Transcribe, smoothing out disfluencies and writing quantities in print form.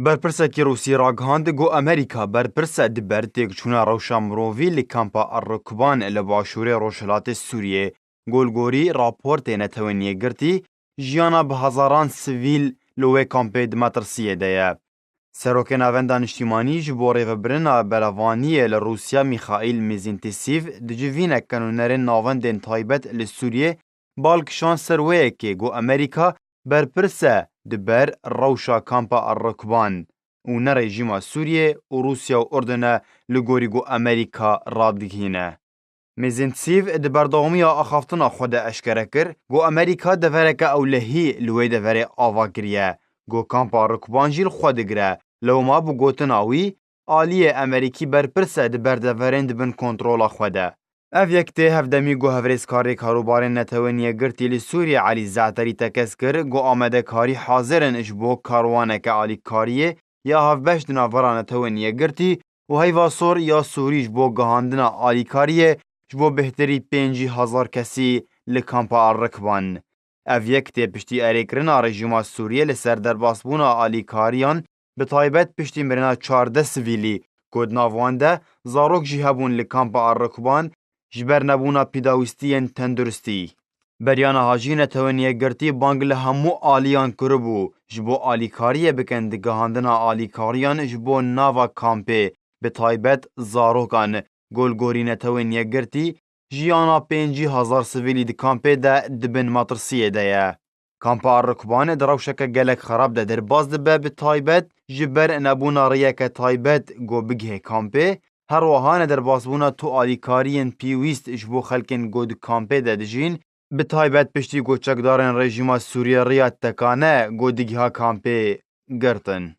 برپرسێکی رووسی ڕاگەاند گۆ ئەمریکا بەرپرسە دبەر تێکچوونە ڕەوشە مرۆڤی لە کەمپە ئەڕکوبان لە باشوورێ ڕۆژهەڵاتی سووریێ گۆلگۆری راپۆرتێ نەتەوەنیە گرتی ژیانە بە هەزاران سڤیل لە وێ کامپێ دمەترسیەدەیە. سەرۆکە ناوەندا نیشتیمانی ji bo rêvebirina berevaniyê li Rûsya Mîxaîl Mîzîntîsîv di civînek kenûnerên navendên taybet li Sûriyê balkişan ser wêyekê got Amerîka berpirs e diber rewşa kampa Errekban û ne rejîma Sûriyê û Rûsya û Urdunê li gorî got Amerîka radigihîne. Mîzîntîsîv di berdewamiya axaftina xwe de eşkere kir got Amerîka devereke ewlehî li wê deverê ava kiriye. Got kampa Errekban jî li xwe digire. Lewma bi gotina wî, aliyê Emerîkî berpirs e di berdeverên dibin kontrola xwe de. Ev yek tê hevdemî got hevrêzkarê karûbarên neteweniye girtî li Sûriyê Elî Ze'terî tekez kir got amadekarî hazir in ji bo karwaneke alîkariyê ya hevbeş di navbera neteweniye girtî û heyva sor ya Sûrî ji bo gihandina alîkariyê ji bo bihterî 5,000 kesî li kampa Errekban. Ev yek tê piştî erêkirina rejîma Sûriyê li ser derbasbûna alîkariyan bi taybet piştî mirina 14 sivîlî got nav wan de zarok jî hebûn li kampa Errekban ji ber nebûna pîdawîstiyên tenduristî. Beryana hajî neteweniye girtî bang li hemû aliyan kiribû ji bo alîkariyê bikin di gihandina alîkariyan ji bo nava kampê bi taybet zarokan. Golgorî neteweniye girtî jiyana 5,000 sivîlî di kampê de dibin metirsiyê de ye. Kampa Errekbanê di rewşeke gelek xerab de derbas dibe bi taybet ji ber nebûna rêyeke taybet got bigihê kampê. Her wiha nederbasbûna tu alîkariyên pîwîst ji bo xelkên got di kampê de dijîn, bi taybet piştî got çekdarên rejîma Sûriye rêya tekane got digiha kampê girtin.